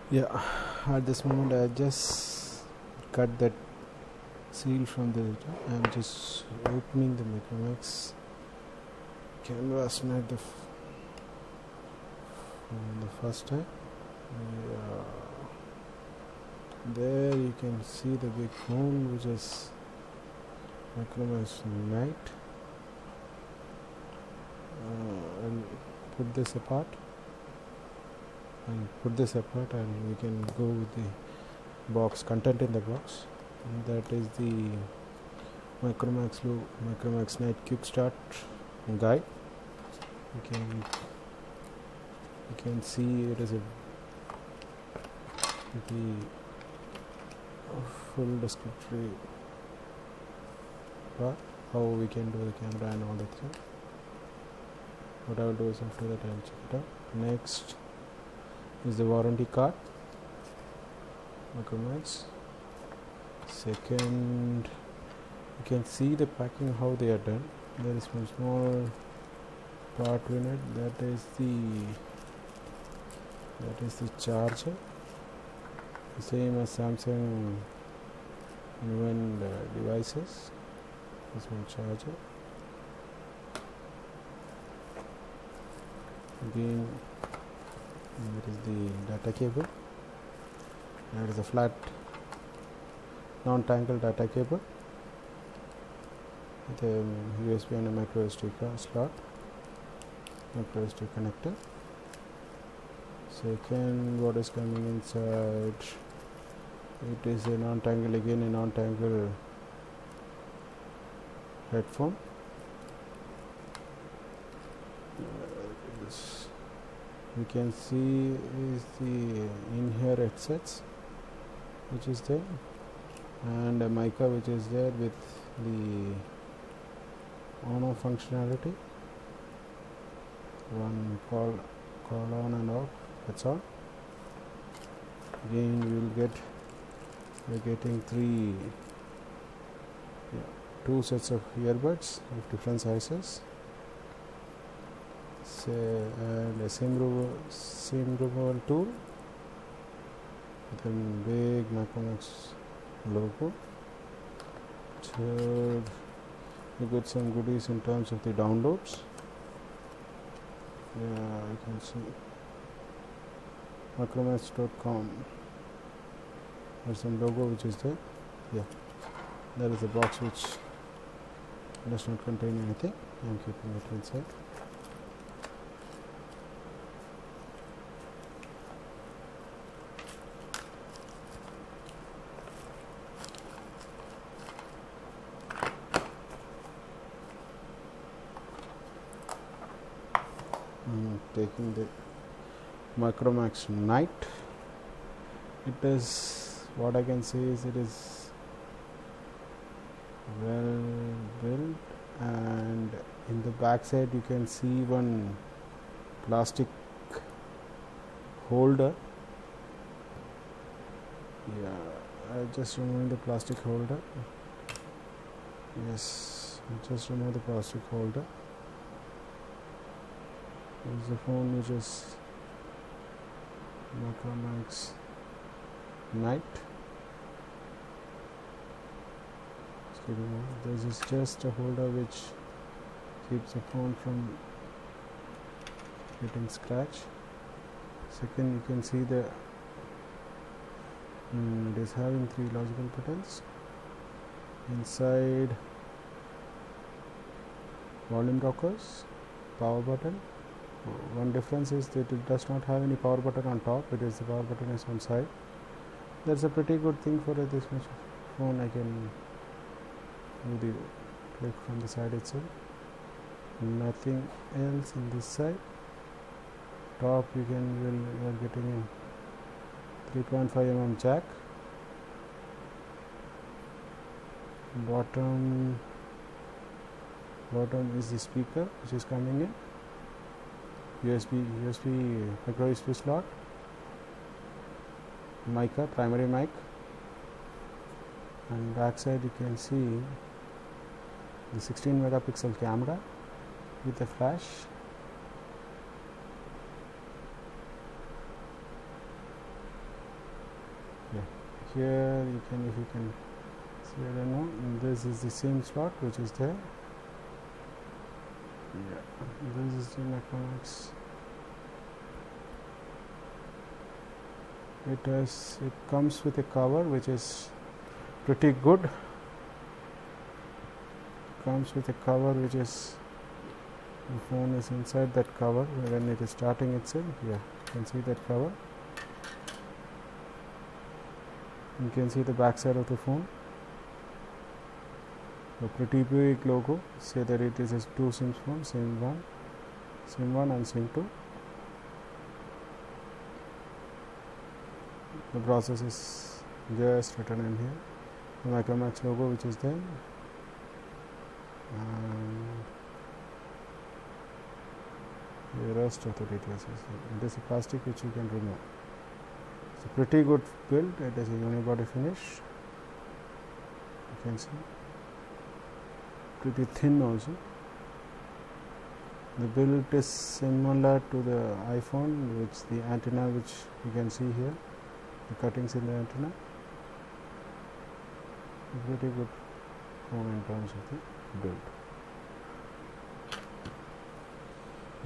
Yeah, at this moment I just cut that seal from the I'm just opening the Micromax camera snap the first time. Yeah. There you can see the big phone, which is Micromax Night. I'll put this apart and we can go with the box content in the box. And that is the Micromax Night Quick Start guide. You can see it is a full descriptory part, how we can do the camera and all that stuff. What I will do is after that I will check it out. Next is the warranty card, Micromax. Second, you can see the packing how they are done. There is one small part in it, that is the charger, the same as Samsung even devices. This one charger. Again, there is the data cable. There is a flat non-tangled data cable with a USB and a micro SD slot, micro SD connector. Second, what is coming inside, it is a non-tangled headphone. You can see is the in-ear headsets which is there, and a mica which is there with the on-off functionality. One call on and off, that's all. Again we're getting two sets of earbuds of different sizes, and a SIM removal tool with a big Micromax logo. Third, you get some goodies in terms of the downloads. Yeah, you can see Micromax.com. There's some logo which is there. Yeah, there is a box which does not contain anything. I'm keeping it inside. Taking the Micromax Night. It is, what I can say is, it is well built, and in the back side you can see one plastic holder. Yeah, I just removed the plastic holder. Yes, I just removed the plastic holder. This is the phone which is Micromax Night. This is just a holder which keeps the phone from getting scratched. Second, you can see the it is having 3 logical buttons. Inside, volume rockers, power button. One difference is that it does not have any power button on top. It is the power button is on side. That's a pretty good thing for this much phone. I can do the click from the side itself. Nothing else in this side. Top you are getting in 3.5 mm jack. Bottom is the speaker which is coming in. Micro USB slot, mica, primary mic, and back side you can see the 16 megapixel camera with a flash. here you can, if you can see, I don't know, this is the SIM slot which is there. Yeah, this is the Micromax. It comes with a cover which is pretty good. Comes with a cover which is, the phone is inside that cover when it is starting itself. Yeah, you can see that cover. You can see the back side of the phone. A pretty big logo. Say that it is a 2 SIM phone, SIM 1 and SIM 2. The process is just written in here. The Micromax logo which is there. And the rest of the details is here. It is a plastic which you can remove. It's a pretty good build. It is a unibody finish. You can see. Pretty thin also. The build is similar to the iPhone, which the antenna which you can see here, the cuttings in the antenna. A pretty good phone in terms of the build.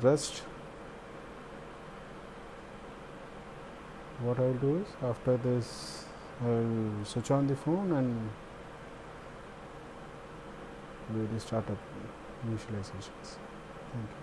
Rest, what I will do is, after this I will switch on the phone and do the startup initializations. Thank you.